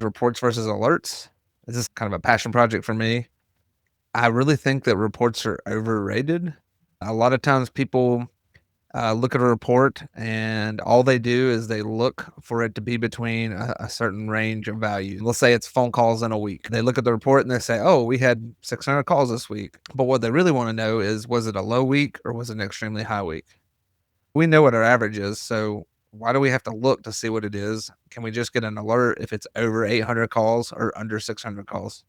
reports versus alerts. This is kind of a passion project for me. I really think that reports are overrated. A lot of times people look at a report and all they do is they look for it to be between a certain range of value. Let's say it's phone calls in a week. They look at the report and they say, oh, we had 600 calls this week. But what they really want to know is, was it a low week or was it an extremely high week? We know what our average is. So why do we have to look to see what it is? Can we just get an alert if it's over 800 calls or under 600 calls?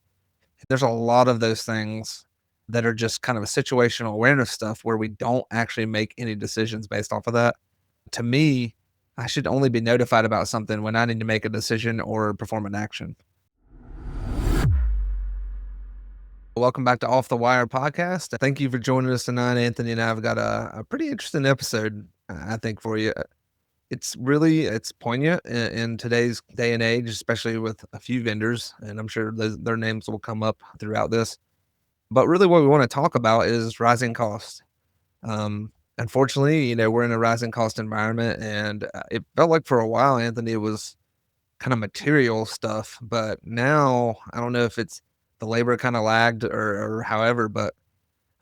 There's a lot of those things that are just kind of a situational awareness stuff where we don't actually make any decisions based off of that. To me, I should only be notified about something when I need to make a decision or perform an action. Welcome back to Off the Wire podcast. Thank you for joining us tonight. Anthony and I have got a pretty interesting episode, I think, for you. It's poignant in today's day and age, especially with a few vendors, and I'm sure their names will come up throughout this. But really what we want to talk about is rising costs. Unfortunately, we're in a rising cost environment, and it felt like for a while, Anthony, it was kind of material stuff. But now I don't know if it's the labor kind of lagged or however, but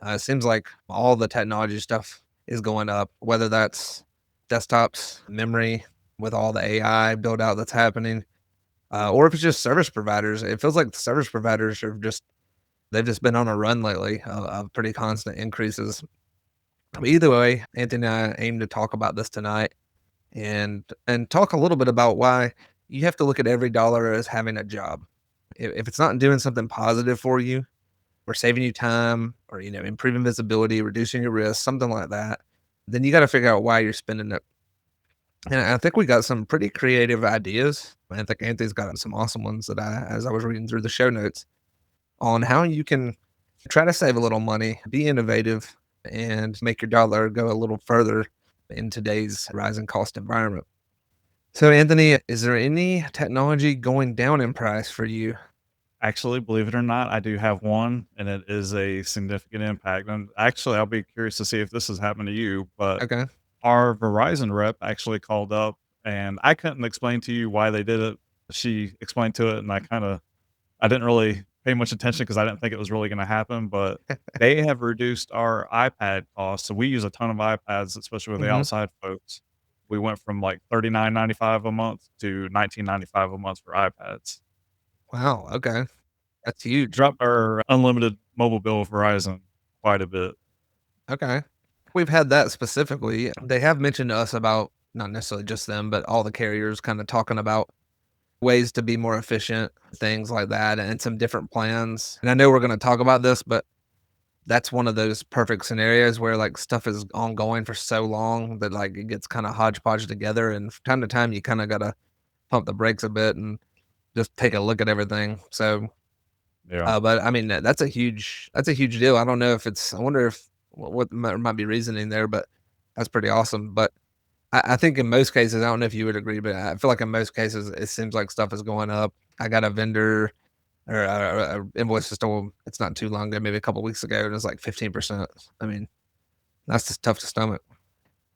it seems like all the technology stuff is going up, whether that's desktops, memory with all the AI build out that's happening, or if it's just service providers. It feels like the service providers they've just been on a run lately of pretty constant increases. But either way, Anthony and I aim to talk about this tonight and talk a little bit about why you have to look at every dollar as having a job. If it's not doing something positive for you or saving you time or, improving visibility, reducing your risk, something like that, then you got to figure out why you're spending it. And I think we got some pretty creative ideas. I think Anthony's got some awesome ones as I was reading through the show notes on how you can try to save a little money, be innovative, and make your dollar go a little further in today's rising cost environment. So, Anthony, is there any technology going down in price for you? Actually, believe it or not, I do have one, and it is a significant impact. And actually, I'll be curious to see if this has happened to you. But Okay. our Verizon rep actually called up, and I couldn't explain to you why they did it. She explained to it, and I didn't really pay much attention because I didn't think it was really going to happen. But they have reduced our iPad costs. So we use a ton of iPads, especially with the Hmm. outside folks. We went from like $39.95 a month to $19.95 a month for iPads. Wow. Okay. That's huge. Dropped our unlimited mobile bill with Verizon quite a bit. Okay. We've had that specifically. They have mentioned to us about not necessarily just them, but all the carriers kind of talking about ways to be more efficient, things like that, and some different plans. And I know we're going to talk about this, but that's one of those perfect scenarios where like stuff is ongoing for so long that like it gets kind of hodgepodge together. And from time to time, you kind of got to pump the brakes a bit and just take a look at everything. So, Yeah. but I mean, that's a huge deal. I don't know if I wonder if what might be reasoning there, but that's pretty awesome. But I think in most cases, I don't know if you would agree, but I feel like in most cases, it seems like stuff is going up. I got a vendor or a invoice system. It's not too long ago, maybe a couple weeks ago, and it's like 15%. I mean, that's just tough to stomach.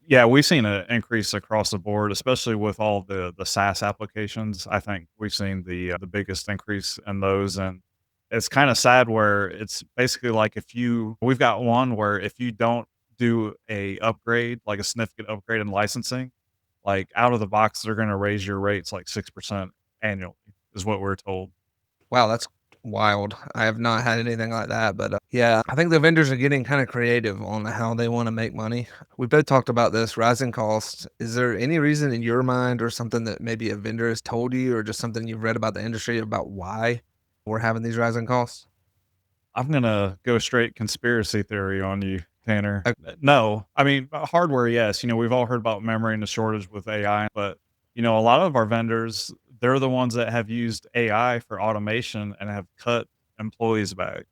Yeah, we've seen an increase across the board, especially with all the SaaS applications. I think we've seen the biggest increase in those, and it's kinda sad where it's basically like we've got one where if you don't do a upgrade, like a significant upgrade in licensing, like, out of the box, they're gonna raise your rates like 6% annually, is what we're told. Wow, that's wild. I have not had anything like that, but yeah, I think the vendors are getting kind of creative on how they want to make money. We both talked about this rising costs. Is there any reason in your mind or something that maybe a vendor has told you or just something you've read about the industry about why we're having these rising costs? I'm gonna go straight conspiracy theory on you, Tanner. Ok. No, I mean, hardware, yes. We've all heard about memory and the shortage with AI, but a lot of our vendors, they're the ones that have used AI for automation and have cut employees back.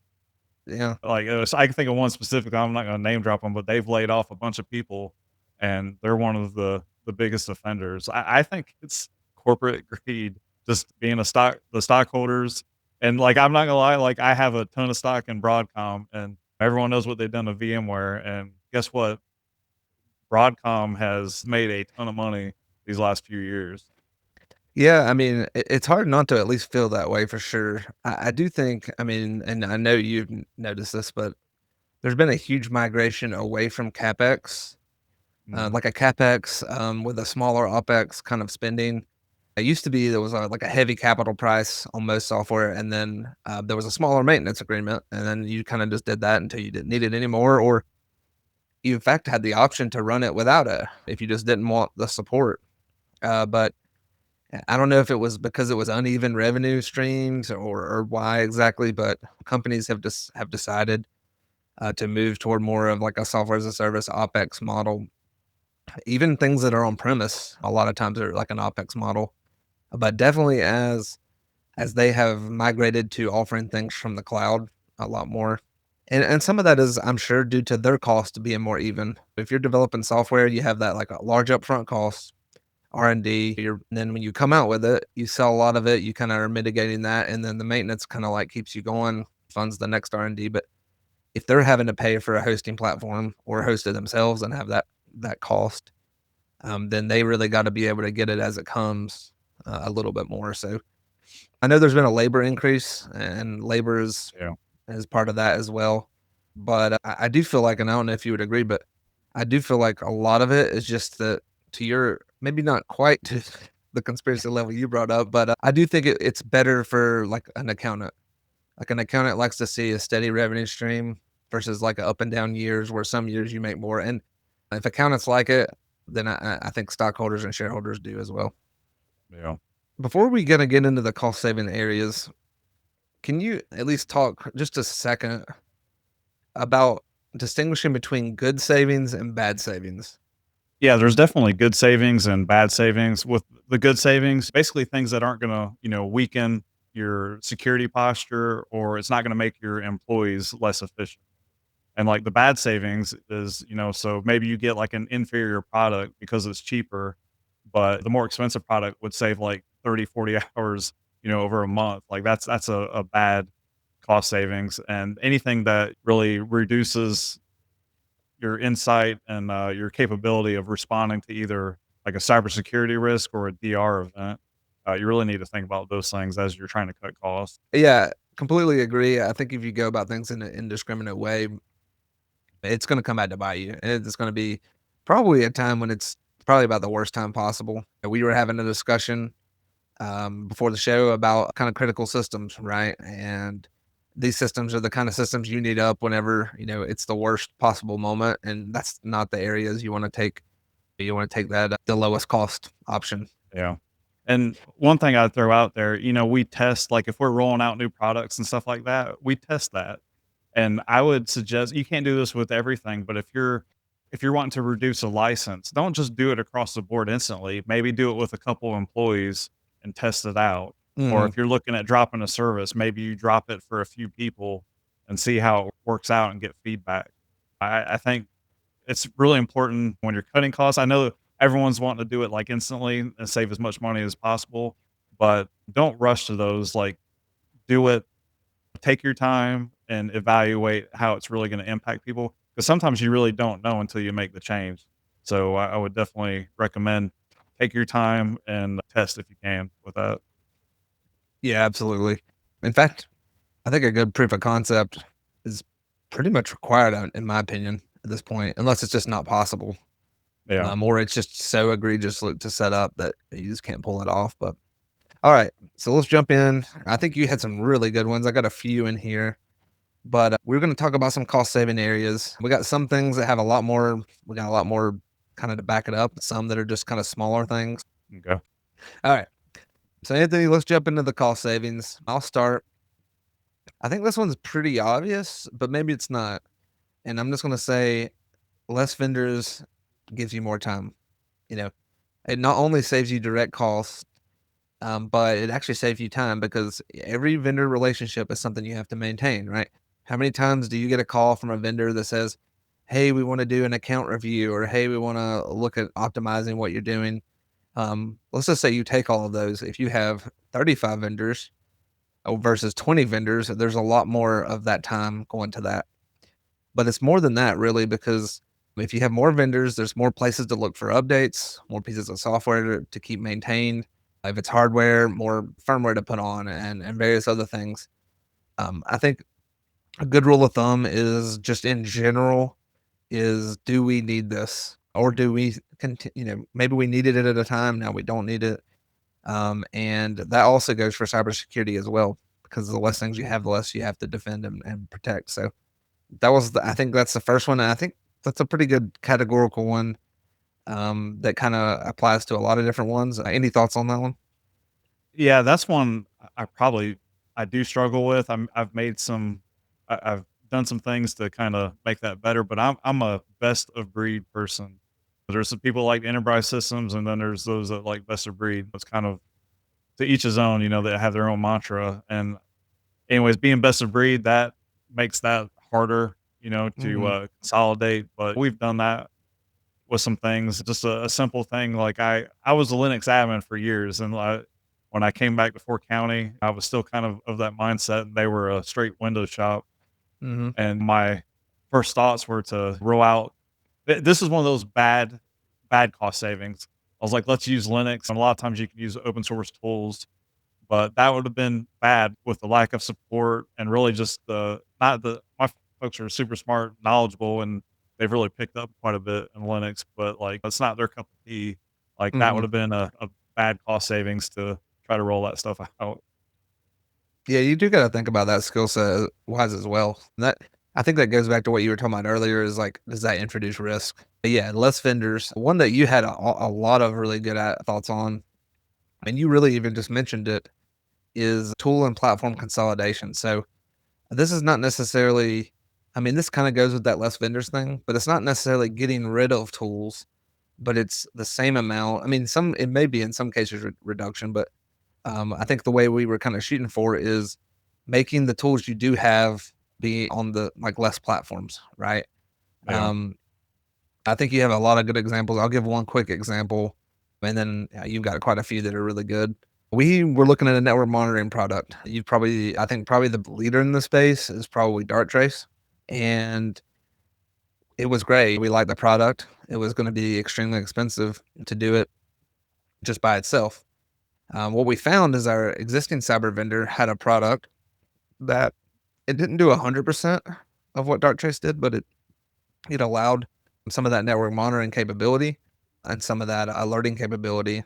Yeah. Like, I can think of one specific. I'm not going to name drop them, but they've laid off a bunch of people, and they're one of the biggest offenders. I think it's corporate greed, just being the stockholders, and like I'm not gonna lie, like I have a ton of stock in Broadcom, and everyone knows what they've done to VMware, and guess what? Broadcom has made a ton of money these last few years. Yeah, I mean, it's hard not to at least feel that way for sure. I do think, I mean, and I know you've noticed this, but there's been a huge migration away from CapEx, Mhm. like a CapEx with a smaller OpEx kind of spending. It used to be there was like a heavy capital price on most software, and then there was a smaller maintenance agreement, and then you kind of just did that until you didn't need it anymore, or you in fact had the option to run it without it if you just didn't want the support. But I don't know if it was because it was uneven revenue streams or why exactly, but companies have decided to move toward more of like a software as a service OpEx model. Even things that are on premise, a lot of times are like an OpEx model. But definitely as they have migrated to offering things from the cloud a lot more. And some of that is, I'm sure, due to their cost being more even. If you're developing software, you have that like a large upfront cost, R&D. Then when you come out with it, you sell a lot of it. You kind of are mitigating that, and then the maintenance kind of like keeps you going, funds the next R&D. But if they're having to pay for a hosting platform or host it themselves and have that cost, then they really got to be able to get it as it comes a little bit more. So I know there's been a labor increase, and labor Yeah. is part of that as well. But I do feel like, and I don't know if you would agree, but I do feel like a lot of it is just that to your maybe not quite to the conspiracy level you brought up, but I do think it's better for like an accountant. Like an accountant likes to see a steady revenue stream versus like up and down years where some years you make more. And if accountants like it, then I think stockholders and shareholders do as well. Yeah. Before we gonna get into the cost saving areas, can you at least talk just a second about distinguishing between good savings and bad savings? Yeah, there's definitely good savings and bad savings. With the good savings, basically things that aren't gonna, weaken your security posture, or it's not gonna make your employees less efficient. And like the bad savings is, so maybe you get like an inferior product because it's cheaper, but the more expensive product would save like 30, 40 hours, over a month. Like that's a bad cost savings. And anything that really reduces your insight and your capability of responding to either like a cybersecurity risk or a DR event, you really need to think about those things as you're trying to cut costs. Yeah, completely agree. I think if you go about things in an indiscriminate way, it's going to come back to bite you. And it's going to be probably a time when it's probably about the worst time possible. We were having a discussion before the show about kind of critical systems, right? And these systems are the kind of systems you need up whenever, it's the worst possible moment. And that's not the areas you want to take. You want to take that, the lowest cost option. Yeah. And one thing I'd throw out there, we test, like if we're rolling out new products and stuff like that, we test that. And I would suggest you can't do this with everything, but if you're wanting to reduce a license, don't just do it across the board instantly. Maybe do it with a couple employees and test it out. Or Mhm. if you're looking at dropping a service, maybe you drop it for a few people and see how it works out and get feedback. I think it's really important when you're cutting costs. I know everyone's wanting to do it like instantly and save as much money as possible, but don't rush to those. Like, do it, take your time and evaluate how it's really going to impact people. Because sometimes you really don't know until you make the change. So I would definitely recommend take your time and test if you can with that. Yeah, absolutely. In fact, I think a good proof of concept is pretty much required, in my opinion, at this point, unless it's just not possible, Yeah. or it's just so egregious to set up that you just can't pull it off. But all right, so let's jump in. I think you had some really good ones. I got a few in here, but we're going to talk about some cost saving areas. We got some things that have a lot more. We got a lot more kind of to back it up. Some that are just kind of smaller things. Okay. All right. So Anthony, let's jump into the cost savings. I'll start. I think this one's pretty obvious, but maybe it's not. And I'm just gonna say less vendors gives you more time. You know, it not only saves you direct costs, but it actually saves you time because every vendor relationship is something you have to maintain, right? How many times do you get a call from a vendor that says, "Hey, we want to do an account review," or "Hey, we want to look at optimizing what you're doing." Let's just say you take all of those. If you have 35 vendors versus 20 vendors, there's a lot more of that time going to that. But it's more than that, really, because if you have more vendors, there's more places to look for updates, more pieces of software to keep maintained. If it's hardware, more firmware to put on and various other things. I think a good rule of thumb is just in general is do we need this or do we maybe we needed it at a time, now we don't need it. And that also goes for cybersecurity as well, because the less things you have, the less you have to defend and protect. So I think that's the first one. And I think that's a pretty good categorical one that kind of applies to a lot of different ones. Any thoughts on that one? Yeah, that's one I do struggle with. I've made some I've done some things to kinda make that better, but I'm a best of breed person. There's some people like enterprise systems, and then there's those that like best of breed. It's kind of to each his own, that have their own mantra. And anyways, being best of breed, that makes that harder, to, Hmm. consolidate, but we've done that with some things. Just a simple thing, like, I was a Linux admin for years, and, when I came back to Fort County, I was still kind of that mindset, and they were a straight Windows shop, Hmm. and my first thoughts were to roll out this is one of those bad cost savings. I was like, "Let's use Linux," and a lot of times you can use open source tools, but that would have been bad with the lack of support and really just the not the my folks are super smart, knowledgeable, and they've really picked up quite a bit in Linux, but, like, it's not their cup of tea. Like, that would Hmm. have been a bad cost savings to try to roll that stuff out. Yeah, you do got to think about that skill set wise as well. That I think that goes back to what you were talking about earlier. Is like, does that introduce risk? But yeah, less vendors. One that you had a lot of really good thoughts on, and you really even just mentioned it, is tool and platform consolidation. So this is not necessarily, I mean, this kind of goes with that less vendors thing, but it's not necessarily getting rid of tools, but it's the same amount. I mean, it may be in some cases reduction, but I think the way we were kind of shooting for is making the tools you do have be on the like less platforms, right? Yeah, Um, I think you have a lot of good examples. I'll give one quick example, and then you've got quite a few that are really good. We were looking at a network monitoring product. I think probably the leader in the space is probably Darktrace, and it was great. We liked the product. It was going to be extremely expensive to do it just by itself. What we found is our existing cyber vendor had a product that it didn't do 100% of what Darktrace did, but it allowed some of that network monitoring capability and some of that alerting capability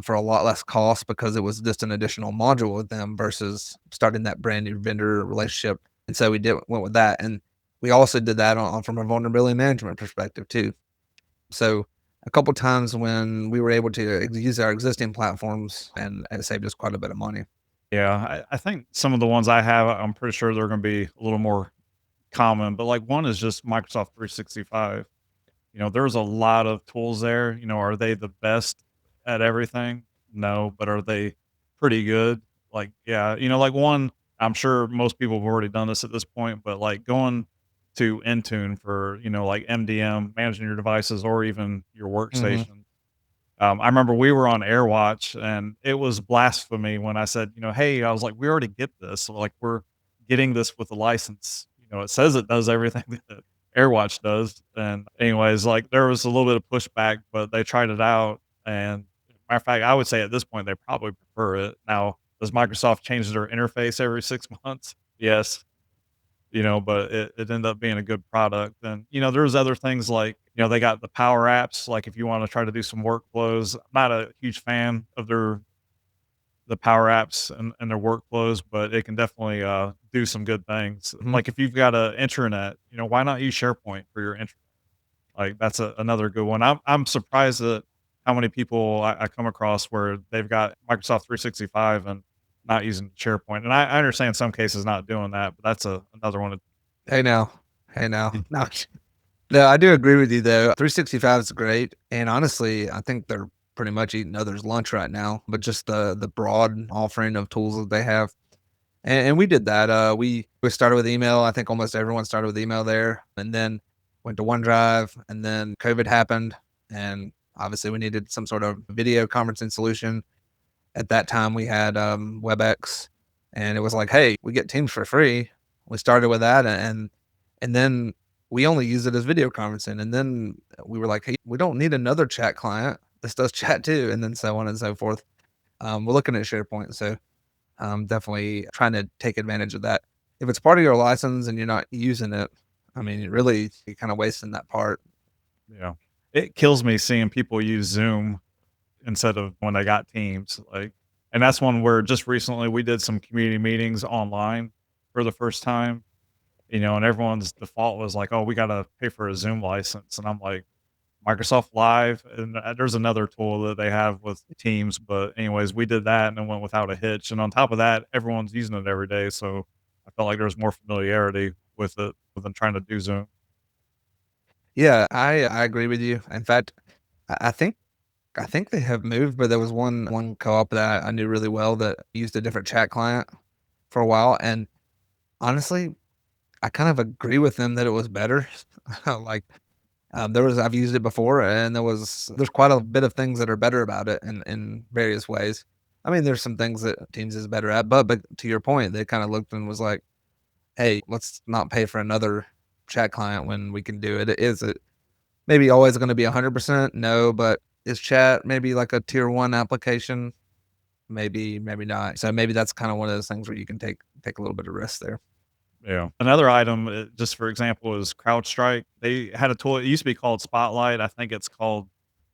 for a lot less cost because it was just an additional module with them versus starting that brand new vendor relationship. And so went with that, and we also did that from a vulnerability management perspective too. So a couple times when we were able to use our existing platforms, and it saved us quite a bit of money. yeah, I think some of the ones I have, I'm pretty sure they're gonna be a little more common, but, like, one is just Microsoft 365. There's a lot of tools there. Are they the best at everything? No, but are they pretty good? Like, yeah, like one, I'm sure most people have already done this at this point, but like going to Intune for, like MDM, managing your devices or even your Hmm. workstation. I remember we were on AirWatch and it was blasphemy when I said, hey, I was like, we already get this. So, like, we're getting this with a license. It says it does everything that AirWatch does. And anyways, like there was a little bit of pushback, but they tried it out. And matter of fact, I would say at this point they probably prefer it. Now, does Microsoft change their interface every 6 months? Yes. But it ended up being a good product. And, there's other things like, they got the power apps. Like if you want to try to do some workflows, I'm not a huge fan of the power apps and their workflows, but it can definitely do some good things. Hmm. Like if you've got a intranet, why not use SharePoint for your intranet? Like that's another good one. I'm surprised at how many people I come across where they've got Microsoft 365 and not using SharePoint. And I understand some cases not doing that, but that's another one. Hey now, hey now. No, no, I do agree with you though. 365 is great, and honestly, I think they're pretty much eating others' lunch right now. But just the broad offering of tools that they have, and we did that. We started with email. I think almost everyone started with email there, and then went to OneDrive, and then COVID happened, and obviously we needed some sort of video conferencing solution. At that time, we had WebEx, and it was like, hey, we get Teams for free. We started with that, and then we only use it as video conferencing. And then we were like, hey, we don't need another chat client. This does chat too, and then so on and so forth. we're looking at SharePoint, so definitely trying to take advantage of that. If it's part of your license and you're not using it, I mean, really, you're kind of wasting that part. Yeah. It kills me seeing people use Zoom instead of when they got Teams, like, and that's one where just recently we did some community meetings online for the first time, and everyone's default was like, "Oh, we gotta pay for a Zoom license," and I'm like, "Microsoft Live," and, there's another tool that they have with Teams, but anyways, we did that and it went without a hitch, and on top of that, everyone's using it every day, so I felt like there was more familiarity with it than trying to do Zoom. Yeah, I agree with you. In fact, I think they have moved, but there was one co-op that I knew really well that used a different chat client for a while, and honestly, I kind of agree with them that it was better. Like, I've used it before, and there's quite a bit of things that are better about it in various ways. I mean, there's some things that Teams is better at, but to your point, they kinda looked and was like, "Hey, let's not pay for another chat client when we can do it." Is it maybe always gonna be 100%? No, but is chat maybe like a tier 1 application? Maybe, maybe not. So maybe that's kinda one of those things where you can take a little bit of risk there. Yeah. Another item, just for example, is CrowdStrike. They had a tool. It used to be called Spotlight. I think it's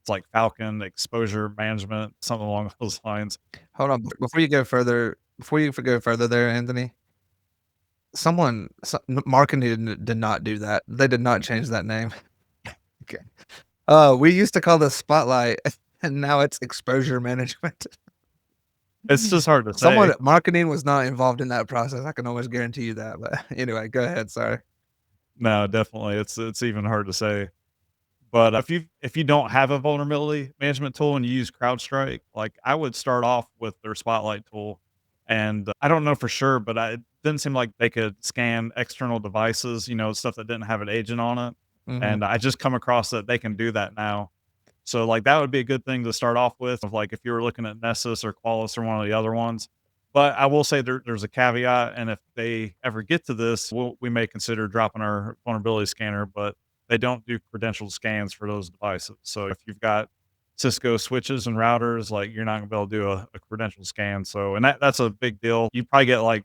like Falcon Exposure Management, something along those lines. Hold on, before you go further there, Anthony, marketing did not do that. They did not change that name. Okay. We used to call this Spotlight, and now it's exposure management. It's just hard to Someone say. marketing was not involved in that process. I can almost guarantee you that. But anyway, go ahead. Sorry. No, definitely. It's even hard to say. But if you don't have a vulnerability management tool and you use CrowdStrike, like I would start off with their Spotlight tool, and I don't know for sure, but it didn't seem like they could scan external devices, stuff that didn't have an agent on it. Mhm. And I just come across that they can do that now. So, like, that would be a good thing to start off with, of like if you were looking at Nessus or Qualys or one of the other ones. But I will say there's a caveat, and if they ever get to this, we may consider dropping our vulnerability scanner, but they don't do credential scans for those devices. So if you've got Cisco switches and routers, like you're not gonna be able to do a credential scan. So, and that's a big deal. You probably get like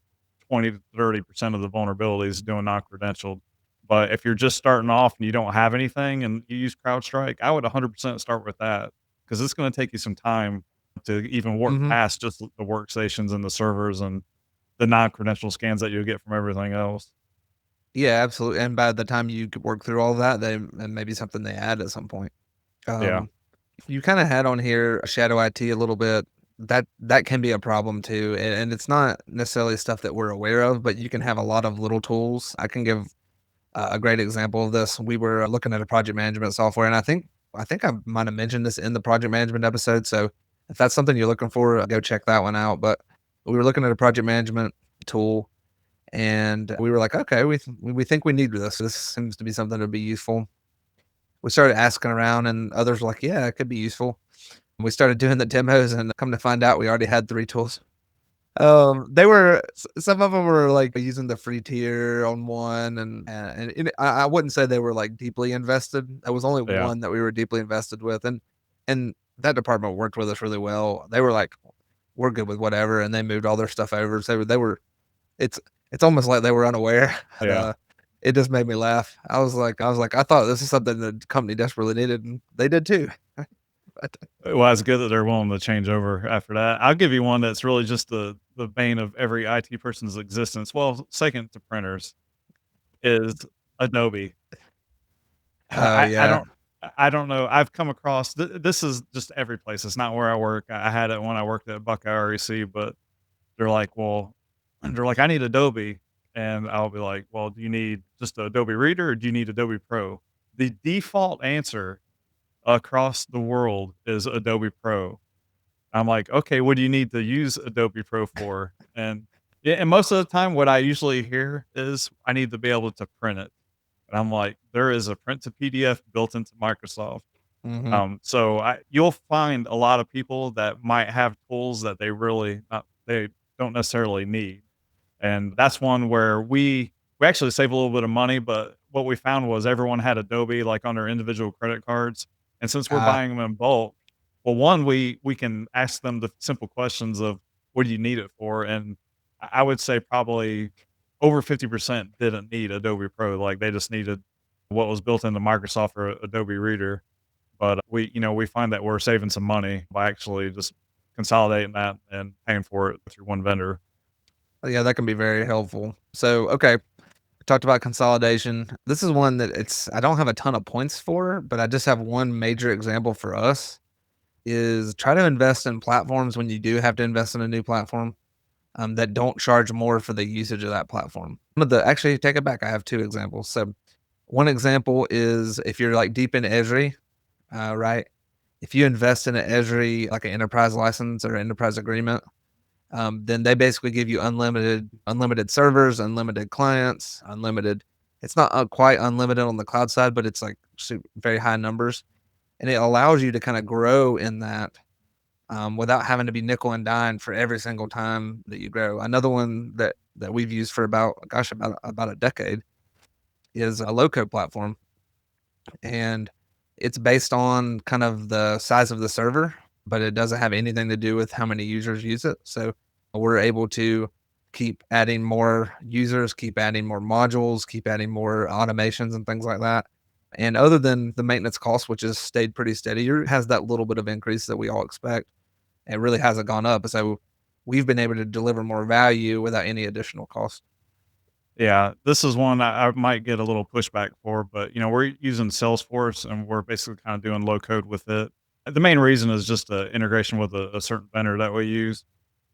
20 to 30% of the vulnerabilities doing non-credentialed. But if you're just starting off and you don't have anything and you use CrowdStrike, I would 100% start with that, because it's going to take you some time to even work Mhm. past just the workstations and the servers and the non-credential scans that you'll get from everything else. Yeah, absolutely. And by the time you could work through all that, they it may be something they add at some point. Yeah. Um, you kinda had on here shadow IT a little bit. That can be a problem too, and it's not necessarily stuff that we're aware of, but you can have a lot of little tools. I can give a great example of this. We were looking at a project management software, and I think I might have mentioned this in the project management episode. So if that's something you're looking for, go check that one out. But we were looking at a project management tool, and we were like, okay, we think we need this. This seems to be something that'd be useful. We started asking around, and others were like, yeah, it could be useful. We started doing the demos, and come to find out, we already had 3 tools. They were some of them were, like, using the free tier on one, and I wouldn't say they were, like, deeply invested. There was only Yeah. one that we were deeply invested with, and that department worked with us really well. They were like, "We're good with whatever," and they moved all their stuff over, so they were it's it's almost like they were unaware, and, Yeah. it just made me laugh. I thought this is something the company desperately needed, and they did too. But Well, it's good that they're willing to change over after that. I'll give you one that's really just the bane of every IT person's existence. Well, second to printers is Adobe. Oh, yeah. I don't know. I've come across this is just every place. It's not where I work. I had it when I worked at Buckeye REC, but they're like, well, they're like, I need Adobe, and I'll be like, well, do you need just Adobe Reader or do you need Adobe Pro? The default answer across the world is Adobe Pro. I'm like, "Okay, what do you need to use Adobe Pro for?" And yeah, and most of the time what I usually hear is, "I need to be able to print it." And I'm like, "There is a print to PDF built into Microsoft." Mhm. So you'll find a lot of people that might have tools that they don't necessarily need. And that's one where we actually save a little bit of money, but what we found was everyone had Adobe, like, on their individual credit cards, and since we're Ah, buying them in bulk, Well, one, we can ask them the simple questions of what do you need it for, and I would say probably over 50% didn't need Adobe Pro. Like they just needed what was built into Microsoft or Adobe Reader. But we find that we're saving some money by actually just consolidating that and paying for it through one vendor. Yeah, that can be very helpful. So, okay, we talked about consolidation. This is one that I don't have a ton of points for, but I just have one major example for us is try to invest in platforms when you do have to invest in a new platform that don't charge more for the usage of that platform. Actually, take it back. I have two examples. So, one example is if you're like deep in Esri, right? If you invest in an Esri, like an enterprise license or enterprise agreement, then they basically give you unlimited servers, unlimited clients, unlimited. It's not quite unlimited on the cloud side, but it's like very high numbers, and it allows you to kind of grow in that without having to be nickel and dime for every single time that you grow. Another one that we've used for about a decade is a low code platform, and it's based on kind of the size of the server, but it doesn't have anything to do with how many users use it. So we're able to keep adding more users, keep adding more modules, keep adding more automations and things like that. And other than the maintenance cost, which has stayed pretty steady, or has that little bit of increase that we all expect, it really hasn't gone up. So we've been able to deliver more value without any additional cost. Yeah, this is one I might get a little pushback for, but we're using Salesforce and we're basically kind of doing low code with it. The main reason is just the integration with a certain vendor that we use.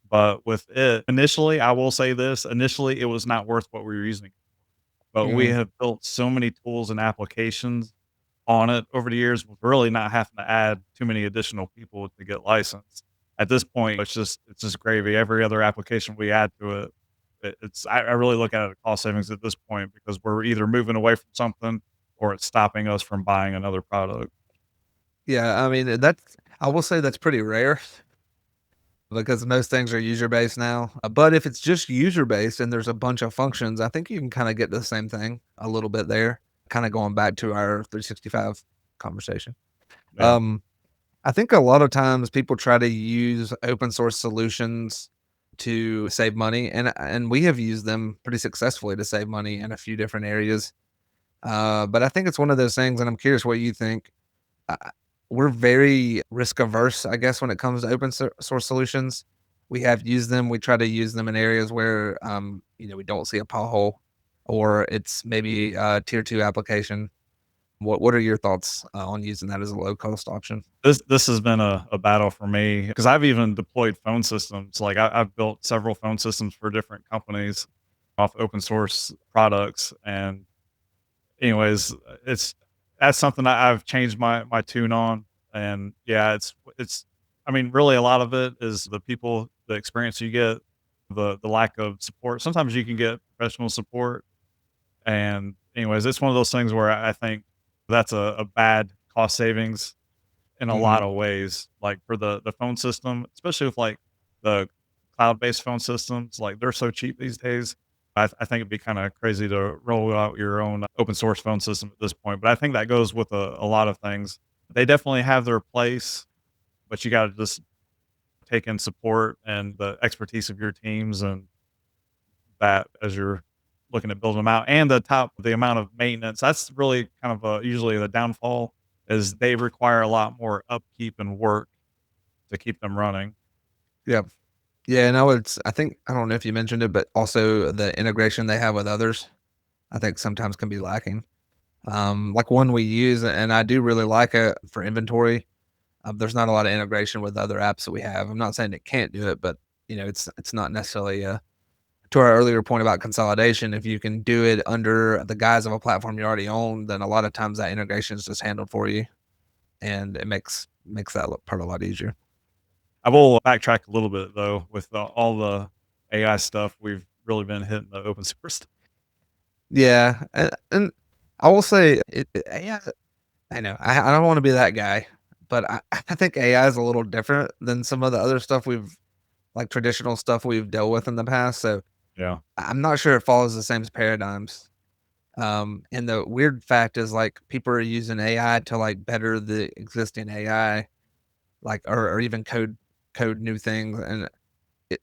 But with it, initially, I will say this, initially it was not worth what we were using. But we Mhm, have built so many tools and applications on it over the years with really not having to add too many additional people to get licensed. At this point, it's just gravy. Every other application we add to it, I really look at it as cost savings at this point because we're either moving away from something or it's stopping us from buying another product. yeah, I mean, I will say that's pretty rare because most things are user based now. But if it's just user based and there's a bunch of functions, I think you can kind of get the same thing a little bit there. Kind of going back to our 365 conversation. Yeah. Um, I think a lot of times people try to use open source solutions to save money, and we have used them pretty successfully to save money in a few different areas. But I think it's one of those things, and I'm curious what you think. Uh, we're very risk averse, I guess, when it comes to source solutions. We have used them. We try to use them in areas where, we don't see a pothole, or it's maybe a tier two application. What are your thoughts on using that as a low cost option? This has been a battle for me because I've even deployed phone systems. Like I've built several phone systems for different companies off open source products. And anyways, it's that's something I've changed my tune on. And yeah, it's I mean, really a lot of it is the people, the experience you get, the lack of support. Sometimes you can get professional support. And anyways, it's one of those things where I think that's a bad cost savings in a lot Mhm. of ways. Like for the phone system, especially with like the cloud-based phone systems, like they're so cheap these days. I think it'd be kind of crazy to roll out your own open source phone system at this point. But I think that goes with a lot of things. They definitely have their place, but you got to just take in support and the expertise of your teams and that as you're looking at building them out, and the amount of maintenance. That's really kind of usually the downfall is they require a lot more upkeep and work to keep them running. Yeah. Yeah, and I think I don't know if you mentioned it, but also the integration they have with others, I think sometimes can be lacking. Like one we use, and I do really like it for inventory. There's not a lot of integration with other apps that we have. I'm not saying it can't do it, but it's not necessarily to our earlier point about consolidation. If you can do it under the guise of a platform you already own, then a lot of times that integration is just handled for you, and it makes that part a lot easier. I will backtrack a little bit though with all the AI stuff. We've really been hitting the open source. Yeah, and I will say AI. I know I don't want to be that guy, but I think AI is a little different than some of the other stuff like traditional stuff we've dealt with in the past. So Yeah. I'm not sure it follows the same paradigms. And the weird fact is like people are using AI to like better the existing AI like, or even code new things, and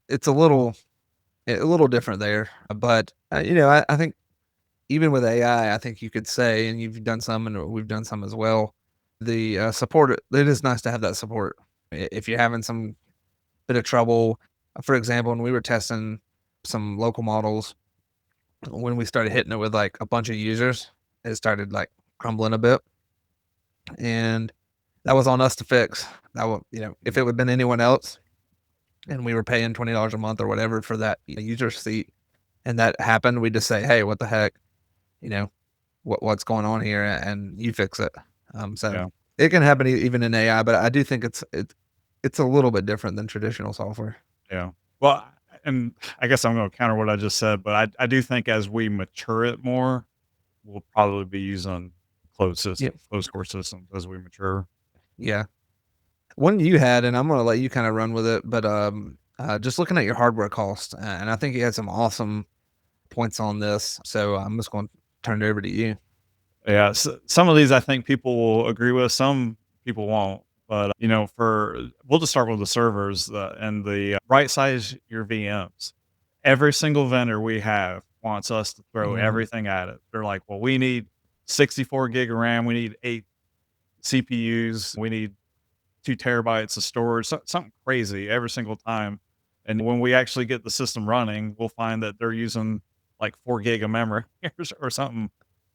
it's a little different there. But I think even with AI, I think you could say, and you've done some, and we've done some as well. The support, it is nice to have that support. If you're having some bit of trouble, for example, when we were testing some local models, when we started hitting it with like a bunch of users, it started like crumbling a bit, and that was on us to fix. That would, if it would have been anyone else, and we were paying $20 a month or whatever for that user seat, and that happened, we just say, "Hey, what the heck? You know, what's going on here?" And you fix it. So Yeah. it can happen even in AI, but I do think it's a little bit different than traditional software. Yeah. Well, and I guess I'm gonna counter what I just said, but I do think as we mature it more, we'll probably be using Yeah, closed source systems as we mature. yeah. One you had, and I'm gonna let you kind of run with it, but just looking at your hardware cost, and I think you had some awesome points on this. So I'm just going to turn it over to you. Yeah, some of these I think people will agree with, some people won't. But for we'll just start with the servers and the right size your VMs. Every single vendor we have wants us to throw Mhm. everything at it. They're like, "Well, we need 64 gig of RAM, we need 8 CPUs, we need 2 terabytes of storage," something crazy every single time. And when we actually get the system running, we'll find that they're using like 4 gig of memory or something Yeah.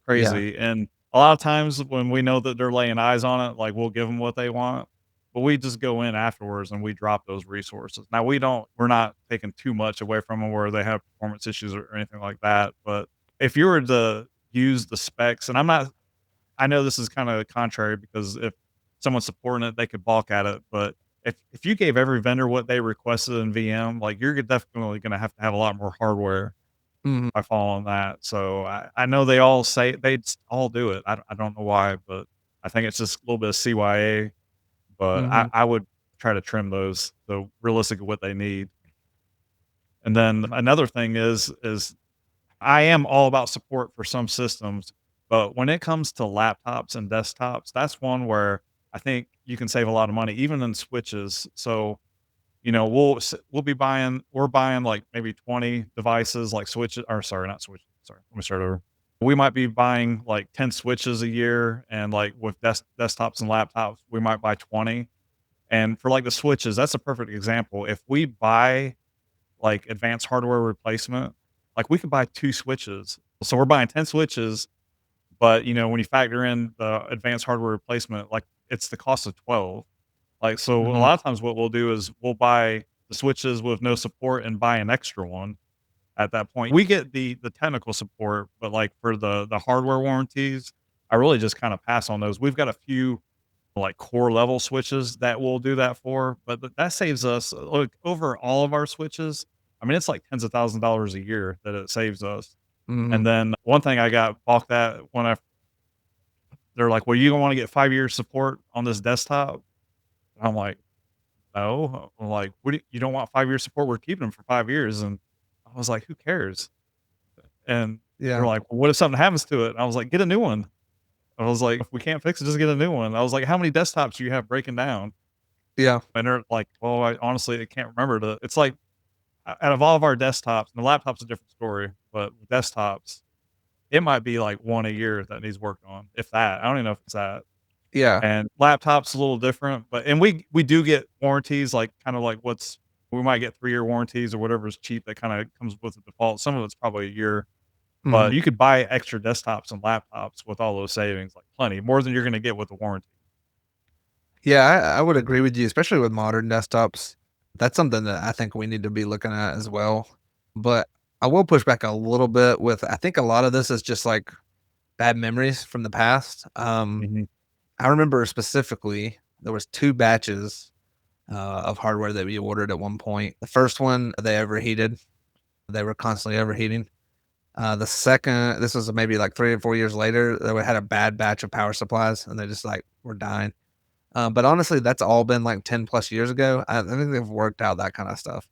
crazy. And a lot of times when we know that they're laying eyes on it, like we'll give them what they want, but we just go in afterwards and we drop those resources. Now we're not taking too much away from them where they have performance issues or anything like that. But if you were to use the specs, and I know this is kinda contrary because if someone's supporting it, they could balk at it, but if you gave every vendor what they requested in VM, like, you're definitely gonna have to have a lot more hardware Mhm. by following that, so I know they all say they'd all do it. I don't know why, but I think it's just a little bit of CYA, but Mhm. I would try to trim those, so realistic of what they need. And then another thing is I am all about support for some systems, but when it comes to laptops and desktops, that's one where I think you can save a lot of money, even in switches. So, we're buying like maybe 20 devices, like switches, or sorry, not switches. Sorry, let me start over. We might be buying like 10 switches a year, and like with desktops and laptops, we might buy 20. And for like the switches, that's a perfect example. If we buy like advanced hardware replacement, like we could buy 2 switches. So we're buying 10 switches, but when you factor in the advanced hardware replacement, like it's the cost of 12. Like, so a Mhm. lot of times what we'll do is we'll buy the switches with no support and buy an extra one at that point. We get the technical support, but like for the hardware warranties, I really just kind of pass on those. We've got a few like core level switches that will do that for, but that saves us like over all of our switches. I mean, it's like tens of $1,000s a year that it saves us. Mhm. And then one thing I got balked at when they're like, "Well, you don't want to get 5 years support on this desktop?" And I'm like, "No." I'm like, "What do you don't want 5 years support? We're keeping them for 5 years." And I was like, "Who cares?" And they're Yeah. like, "Well, what if something happens to it?" And I was like, "Get a new one." I was like, "If we can't fix it, just get a new one." I was like, "How many desktops do you have breaking down?" Yeah. And they're like, "Well, I honestly I can't remember the." It's like out of all of our desktops, and the laptop's a different story, but with desktops, it might be like 1 a year that needs work on, if that. I don't even know if it's that. Yeah. And laptops a little different, but and we do get warranties, like kind of like we might get 3-year warranties or whatever is cheap that kind of comes with the default. Some of it's probably a year, but Mhm. you could buy extra desktops and laptops with all those savings, like plenty more than you're going to get with the warranty. Yeah, I would agree with you, especially with modern desktops. That's something that I think we need to be looking at as well. But I will push back a little bit with, I think a lot of this is just like bad memories from the past. Mhm. I remember specifically there was 2 batches of hardware that we ordered at one point. The first one, they overheated. They were constantly overheating. The second, this was maybe like 3 or 4 years later, they had a bad batch of power supplies, and they just like were dying. But honestly, that's all been like 10 plus years ago. I think they've worked out that kind of stuff.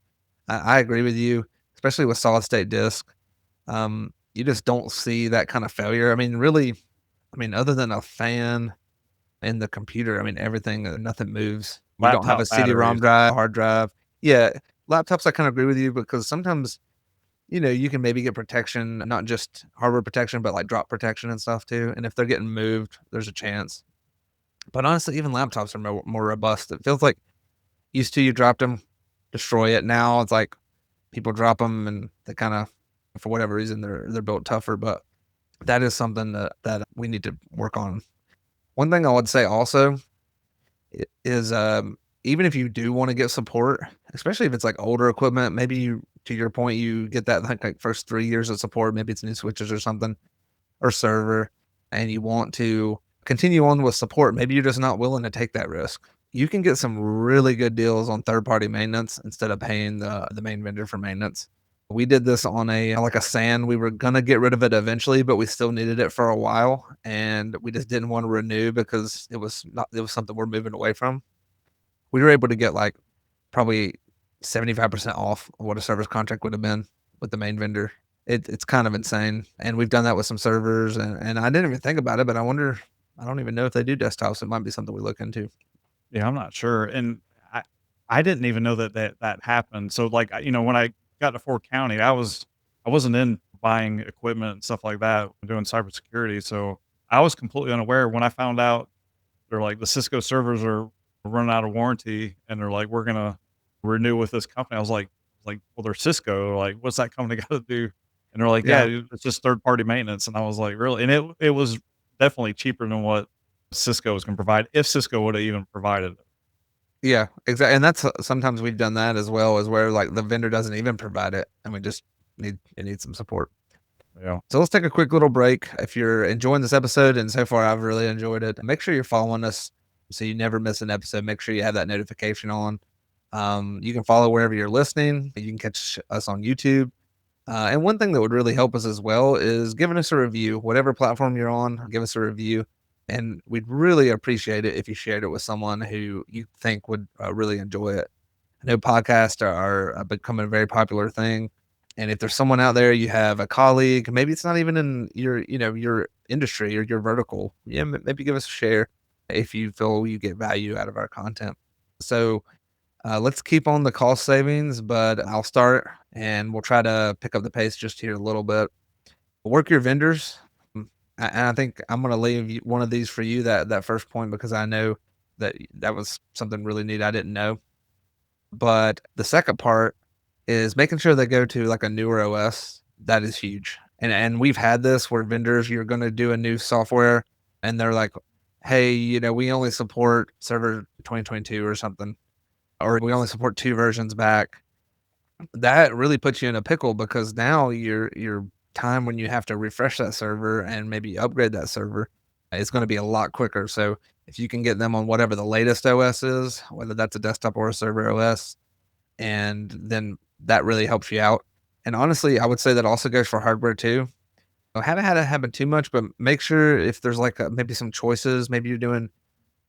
I agree with you, especially with solid state disk. You just don't see that kind of failure. I mean, really, I mean, other than a fan in the computer, I mean, everything, nothing moves. You don't have a Laptop CD-ROM batteries. drive, hard drive. Yeah, laptops, I kinda agree with you because sometimes, you can maybe get protection, not just hardware protection, but, like, drop protection and stuff too, and if they're getting moved, there's a chance. But honestly, even laptops are more robust. It feels like used to you dropped them, destroy it. Now it's like people drop them and they kinda for whatever reason, they're built tougher, but that is something that we need to work on. One thing I would say also is, even if you do wanna get support, especially if it's, like, older equipment, maybe you to your point, you get that, like, first 3 years of support, maybe it's new switches or something, or server, and you want to continue on with support, maybe you're just not willing to take that risk. You can get some really good deals on third-party maintenance instead of paying the main vendor for maintenance. We did this on a like a SAN, we were gonna get rid of it eventually, but we still needed it for a while, and we just didn't wanna renew because it was something we're moving away from. We were able to get, like, probably 75% off what a service contract would have been with the main vendor. It's kind of insane, and we've done that with some servers, and I didn't even think about it, but I don't even know if they do desktops. It might be something we look into. Yeah, I'm not sure, and I I didn't even know that happened. So, like, when I got to Ford County, I wasn't in buying equipment and stuff like that, doing cybersecurity, so I was completely unaware when I found out they're like, "The Cisco servers are running out of warranty," and they're like, "We're gonna renew with this company." I was like, "Well, they're Cisco, like, what's that company gotta do?" And they're like, "Yeah, Yeah. it's just third party maintenance," and I was like, "Really?" And it was definitely cheaper than what Cisco was gonna provide, if Cisco woulda even provided it. Yeah, exactly. And that's sometimes we've done that as well, is where, like, the vendor doesn't even provide it, and we just need some support. Yeah. So let's take a quick little break. If you're enjoying this episode, and so far I've really enjoyed it, make sure you're following us so you never miss an episode. Make sure you have that notification on. You can follow wherever you're listening. You can catch us on YouTube. And one thing that would really help us as well is giving us a review, whatever platform you're on, give us a review. And we'd really appreciate it if you shared it with someone who you think would really enjoy it. I know podcasts are becoming a very popular thing. And if there's someone out there, you have a colleague, maybe it's not even in your industry or your vertical. Yeah, maybe give us a share if you feel you get value out of our content. So let's keep on the cost savings, but I'll start and we'll try to pick up the pace just here a little bit. Work your vendors. And I think I'm going to leave one of these for you that first point because I know that was something really neat I didn't know. But the second part is making sure they go to like a newer OS. That is huge. And we've had this where vendors you're going to do a new software and they're like, "Hey, we only support server 2022 or something, or we only support 2 versions back." That really puts you in a pickle because now your time when you have to refresh that server and maybe upgrade that server is gonna be a lot quicker. So, if you can get them on whatever the latest OS is, whether that's a desktop or a server OS, and then that really helps you out. And honestly, I would say that also goes for hardware too. I haven't had it happen too much, but make sure if there's like, maybe some choices, maybe you're doing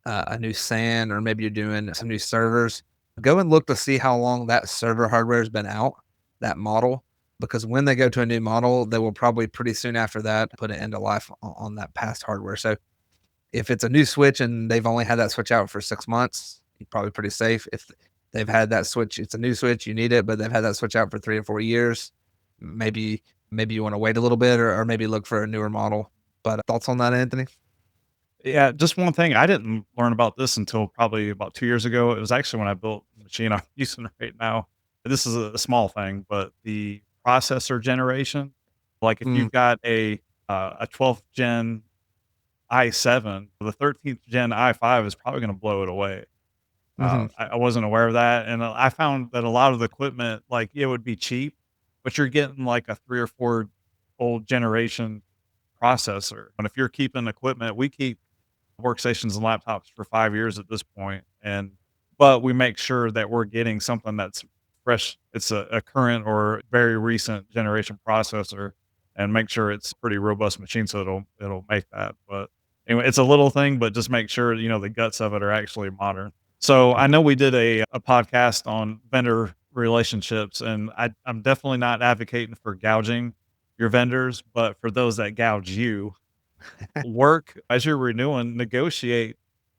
a new SAN or maybe you're doing some new servers, go and look to see how long that server hardware has been out, that model, because when they go to a new model, they will probably pretty soon after that put an end of life on that past hardware. So if it's a new switch and they've only had that switch out for 6 months, you're probably pretty safe. If they've had that switch, it's a new switch, you need it, but they've had that switch out for 3 or 4 years, maybe you want to wait a little bit or maybe look for a newer model. But thoughts on that, Anthony? Yeah, just one thing, I didn't learn about this until probably about 2 years ago. It was actually when I built the machine I'm using right now. This is a small thing, but the processor generation, like, if Mm, you've got a 12th gen i7, the 13th gen i5 is probably gonna blow it away. mhm. I wasn't aware of that, and I found that a lot of the equipment, like, it would be cheap, but you're getting, like, a 3 or 4 old generation processor, and if you're keeping equipment, we keep workstations and laptops for 5 years at this point, but we make sure that we're getting something that's fresh. It's a current or very recent generation processor, and make sure it's pretty robust machine so it'll make that. But anyway, it's a little thing, but just make sure, the guts of it are actually modern. So I know we did a podcast on vendor relationships, and I'm definitely not advocating for gouging your vendors, but for those that gouge you, work as you're renewing, negotiate.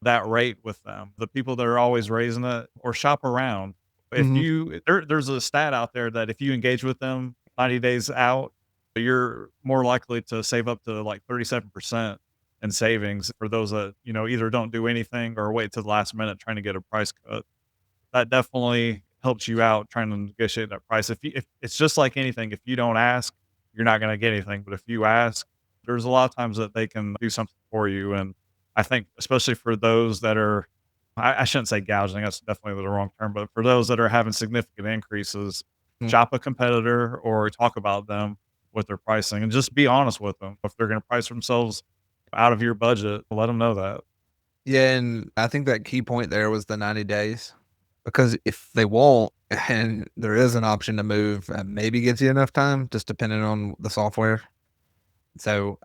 that rate with them. The people that are always raising it, or shop around. If Mhm. there's a stat out there that if you engage with them 90 days out, you're more likely to save up to like 37% in savings for those that, either don't do anything or wait to the last minute trying to get a price cut. That definitely helps you out trying to negotiate that price. If it's just like anything, if you don't ask, you're not gonna get anything, but if you ask, there's a lot of times that they can do something for you, and I think especially for those that are I shouldn't say gouging, that's definitely the wrong term, but for those that are having significant increases, Mm. shop a competitor or talk about them with their pricing and just be honest with them. If they're gonna price themselves out of your budget, let them know that. Yeah, and I think that key point there was the 90 days, because if they won't and there is an option to move, maybe gives you enough time, just depending on the software. So,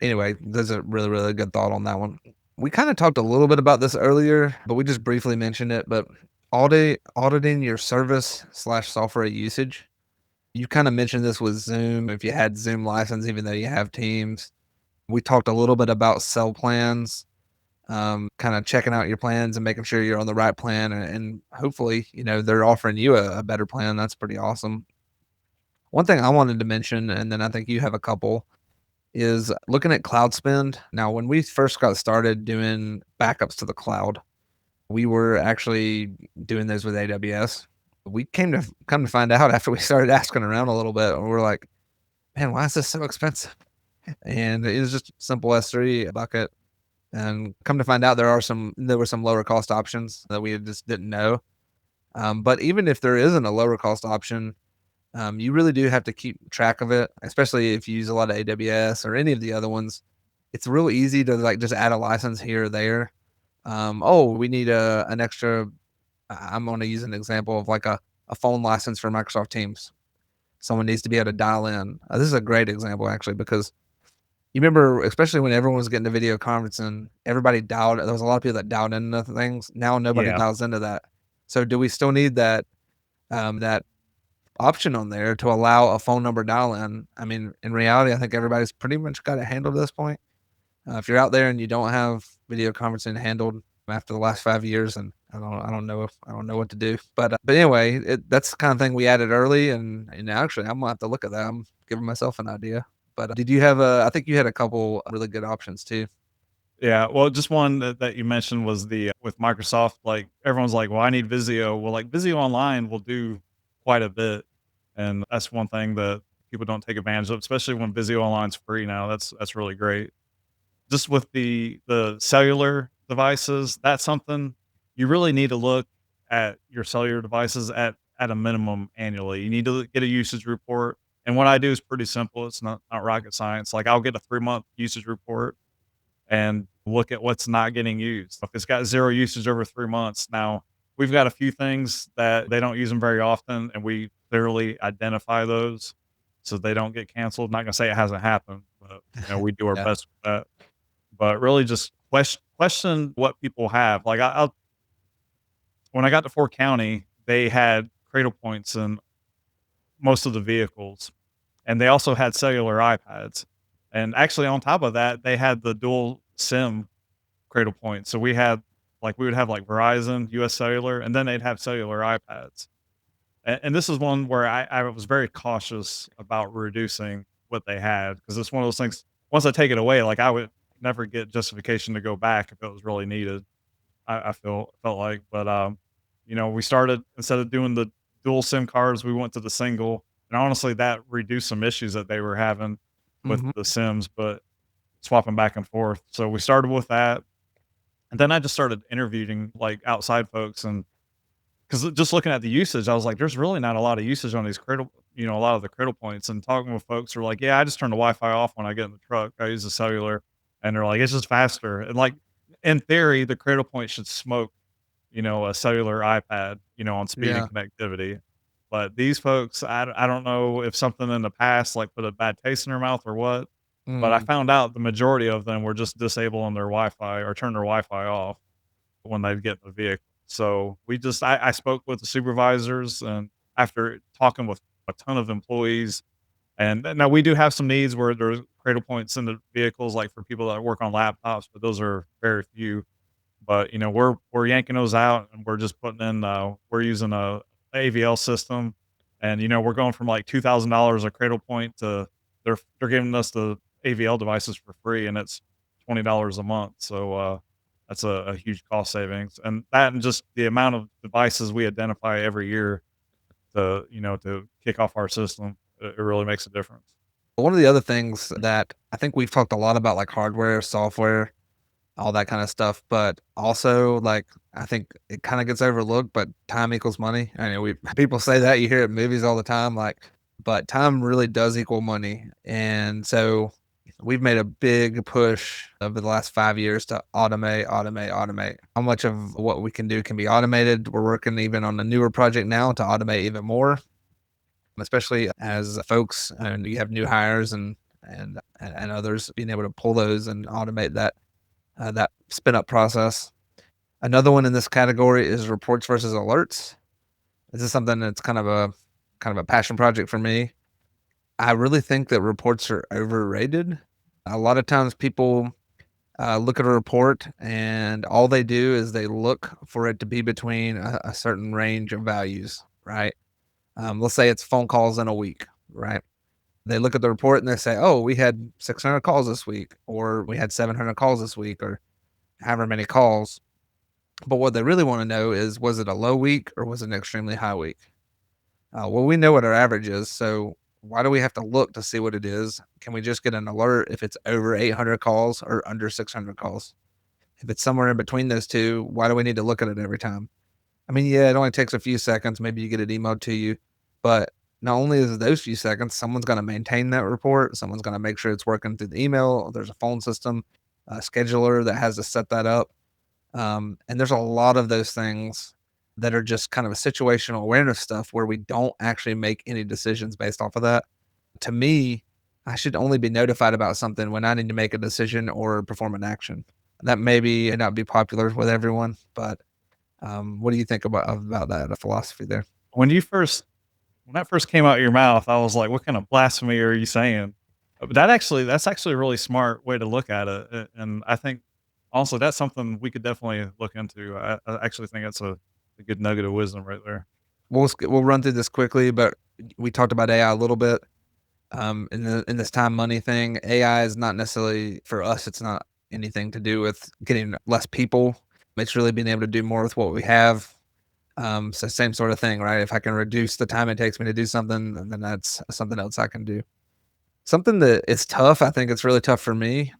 anyway, there's a really, really good thought on that one. We kinda talked a little bit about this earlier, but we just briefly mentioned it, but auditing your service/software usage. You kinda mentioned this with Zoom, if you had Zoom license, even though you have Teams. We talked a little bit about cell plans, kinda checking out your plans and making sure you're on the right plan, and hopefully, they're offering you a better plan. That's pretty awesome. One thing I wanted to mention, and then I think you have a couple, is looking at cloud spend. Now, when we first got started doing backups to the cloud, we were actually doing those with AWS. We came to come to find out after we started asking around a little bit, and we're like, "Man, why is this so expensive?" And it was just simple S3 bucket. And come to find out, there were some lower cost options that we just didn't know. But even if there isn't a lower cost option, you really do have to keep track of it, especially if you use a lot of AWS or any of the other ones. It's real easy to like just add a license here or there. Oh, we need an extra. I'm going to use an example of like a phone license for Microsoft Teams. Someone needs to be able to dial in. This is a great example actually, because you remember, especially when everyone was getting the video conferencing, everybody dialed. There was a lot of people that dialed into things. Now nobody Yeah. dials into that. So do we still need that option on there to allow a phone number dial in? I mean, in reality, I think everybody's pretty much got it handled at this point. If you're out there and you don't have video conferencing handled after the last 5 years, and I don't know what to do. But anyway, that's the kind of thing we added early, and actually, I'm gonna have to look at that. I'm giving myself an idea. But did you have a? I think you had a couple really good options too. Yeah, well, just one that you mentioned was the with Microsoft, like, everyone's like, "Well, I need Visio." Well, like, Visio Online will do quite a bit, and that's one thing that people don't take advantage of, especially when Visio Online's free now, that's really great. Just with the cellular devices, that's something you really need to look at your cellular devices at a minimum annually. You need to get a usage report, and what I do is pretty simple, it's not rocket science, like, I'll get a 3-month usage report and look at what's not getting used. If it's got 0 usage over 3 months, now we've got a few things that they don't use them very often, and we clearly identify those so they don't get canceled. Not gonna say it hasn't happened, but, we do our Yeah. best with that. But really just question what people have. Like, I'll when I got to Fort County, they had Cradle points in most of the vehicles, and they also had cellular iPads. And actually on top of that, they had the dual SIM Cradle point. So we would have like Verizon, US Cellular, and then they'd have cellular iPads. And this is one where I was very cautious about reducing what they had because it's one of those things. Once I take it away, like I would never get justification to go back if it was really needed. I felt like, but we started instead of doing the dual SIM cards, we went to the single, and honestly, that reduced some issues that they were having with Mhm. the SIMs, but swapping back and forth. So we started with that, and then I just started interviewing, like, outside folks, and because just looking at the usage, I was like, "There's really not a lot of usage on these a lot of the cradle points," and talking with folks who are like, "Yeah, I just turn the Wi-Fi off when I get in the truck. I use the cellular," and they're like, "It's just faster," and, like, in theory, the cradle point should smoke, a cellular iPad, on speed and Yeah. connectivity, but these folks, I don't know if something in the past, like, put a bad taste in their mouth or what, but I Mm. found out the majority of them were just disabling their Wi-Fi or turn their Wi-Fi off when they get in the vehicle. So I spoke with the supervisors, and after talking with a ton of employees, and now we do have some needs where there's cradle points in the vehicles, like for people that work on laptops, but those are very few. But, we're yanking those out and we're just putting in, we're using a AVL system and, we're going from like $2,000 a cradle point to they're giving us the AVL devices for free and it's $20 a month. So, that's a huge cost savings. And that and just the amount of devices we identify every year to kick off our system, it really makes a difference. One of the other things that I think we've talked a lot about, like hardware, software, all that kind of stuff, but also like I think it kind of gets overlooked, but time equals money. I mean, we people say that you hear it in movies all the time, like, but time really does equal money. And so we've made a big push over the last 5 years to automate, automate, automate. How much of what we can do can be automated? We're working even on a newer project now to automate even more, especially as folks and you have new hires and others being able to pull those and automate that spin up process. Another one in this category is reports versus alerts. This is something that's kind of a passion project for me. I really think that reports are overrated. A lot of times people look at a report and all they do is they look for it to be between a certain range of values, right? Let's say it's phone calls in a week, right? They look at the report and they say, "Oh, we had 600 calls this week, or we had 700 calls this week, or however many calls." But what they really want to know is, was it a low week or was it an extremely high week? Well, we know what our average is, so why do we have to look to see what it is? Can we just get an alert if it's over 800 calls or under 600 calls? If it's somewhere in between those two, why do we need to look at it every time? I mean, yeah, it only takes a few seconds. Maybe you get it emailed to you, but not only is it those few seconds, someone's going to maintain that report. Someone's going to make sure it's working through the email. There's a phone system, a scheduler that has to set that up. And there's a lot of those things that are just kind of a situational awareness stuff where we don't actually make any decisions based off of that. To me, I should only be notified about something when I need to make a decision or perform an action. That maybe not be popular with everyone, but what do you think about that philosophy there? When you first when that first came out of your mouth, I was like, "What kind of blasphemy are you saying?" But that's actually a really smart way to look at it, and I think also that's something we could definitely look into. I actually think that's a good nugget of wisdom right there. We'll run through this quickly, but we talked about AI a little bit. In this time money thing, AI is not necessarily for us. It's not anything to do with getting less people. It's really being able to do more with what we have. So same sort of thing, right? If I can reduce the time it takes me to do something, then that's something else I can do. Something that is tough, I think it's really tough for me,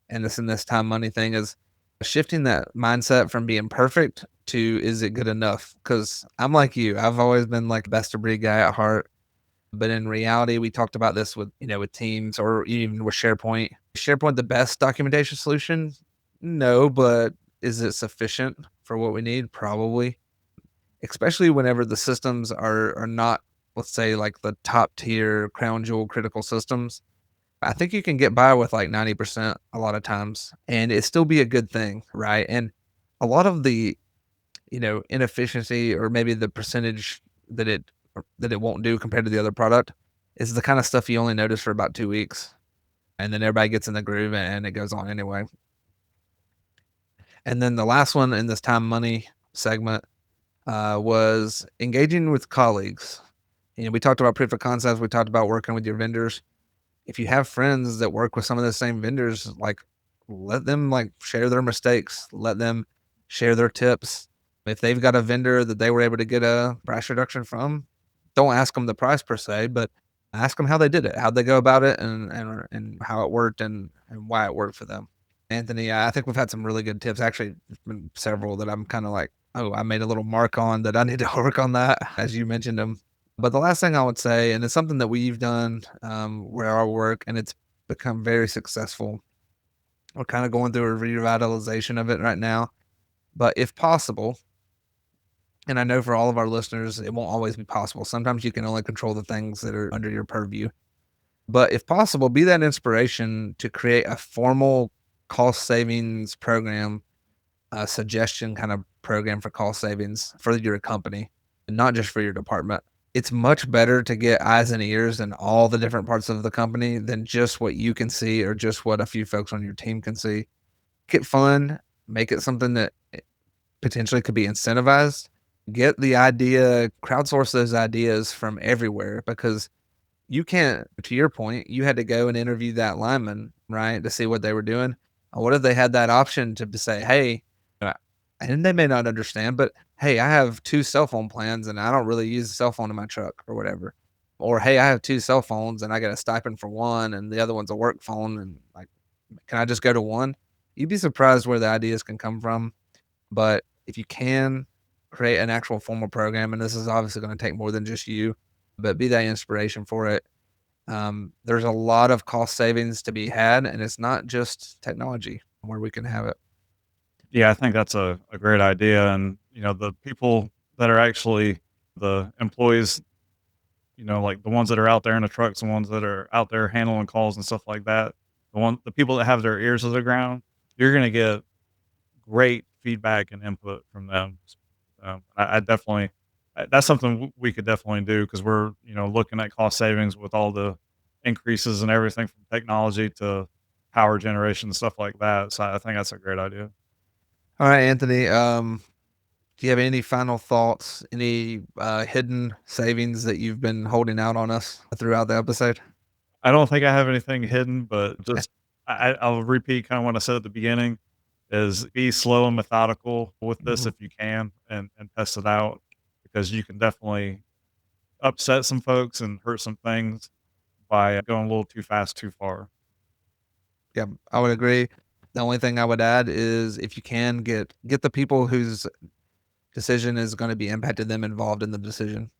and this in this time money thing is shifting that mindset from being perfect to is it good enough? Because I'm like you, I've always been like best of breed guy at heart. But in reality, we talked about this with with Teams or even with SharePoint. SharePoint the best documentation solution? No, but is it sufficient for what we need? Probably. Especially whenever the systems are not, let's say, like the top tier crown jewel critical systems. I think you can get by with like 90% a lot of times and it still be a good thing, right? And a lot of the, inefficiency or maybe the percentage that it won't do compared to the other product is the kind of stuff you only notice for about 2 weeks. And then everybody gets in the groove and it goes on anyway. And then the last one in this time money segment was engaging with colleagues. We talked about proof of concepts. We talked about working with your vendors. If you have friends that work with some of the same vendors, like let them like share their mistakes, let them share their tips. If they've got a vendor that they were able to get a price reduction from, don't ask them the price per se, but ask them how they did it, how'd they go about it, and how it worked and why it worked for them. Anthony, I think we've had some really good tips. Actually, there's been several that I'm kind of like, oh, I made a little mark on that I need to work on that, as you mentioned them. But the last thing I would say, and it's something that we've done where our work, and it's become very successful. We're kind of going through a revitalization of it right now. But if possible, and I know for all of our listeners, it won't always be possible. Sometimes you can only control the things that are under your purview. But if possible, be that inspiration to create a formal cost savings program, a suggestion kind of program for cost savings for your company, and not just for your department. It's much better to get eyes and ears in all the different parts of the company than just what you can see or just what a few folks on your team can see. Make it fun, make it something that potentially could be incentivized. Get the idea, crowdsource those ideas from everywhere because you can't, to your point, you had to go and interview that lineman, right, to see what they were doing. What if they had that option to say, hey, uh, and they may not understand, but hey, I have two cell phone plans and I don't really use a cell phone in my truck or whatever. Or hey, I have two cell phones and I get a stipend for one and the other one's a work phone. And like, can I just go to one? You'd be surprised where the ideas can come from. But if you can create an actual formal program, and this is obviously going to take more than just you, but be that inspiration for it. There's a lot of cost savings to be had, and it's not just technology where we can have it. Yeah, I think that's a great idea. And, the people that are actually the employees, like the ones that are out there in the trucks, the ones that are out there handling calls and stuff like that, the people that have their ears to the ground, you're going to get great feedback and input from them. I definitely, that's something we could definitely do because we're, looking at cost savings with all the increases and everything from technology to power generation and stuff like that. So I think that's a great idea. All right, Anthony. Do you have any final thoughts? Any hidden savings that you've been holding out on us throughout the episode? I don't think I have anything hidden, but just I'll repeat kind of what I said at the beginning is be slow and methodical with this Mhm. if you can and test it out because you can definitely upset some folks and hurt some things by going a little too fast too far. Yeah, I would agree. The only thing I would add is if you can get the people whose decision is going to be impacted them involved in the decision.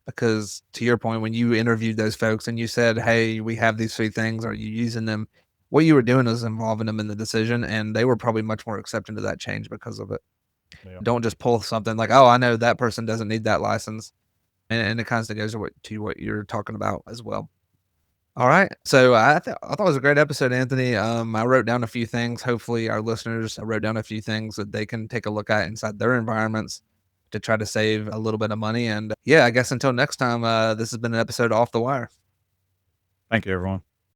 Because to your point, when you interviewed those folks and you said, "Hey, we have these 3 things, are you using them?" What you were doing is involving them in the decision, and they were probably much more accepting to that change because of it. Yeah. Don't just pull something like, "Oh, I know that person doesn't need that license," and it kinda goes to what you're talking about as well. Alright, so I thought it was a great episode, Anthony. I wrote down a few things. Hopefully, our listeners wrote down a few things that they can take a look at inside their environments to try to save a little bit of money, and, yeah, I guess until next time, this has been an episode of Off the Wire. Thank you, everyone.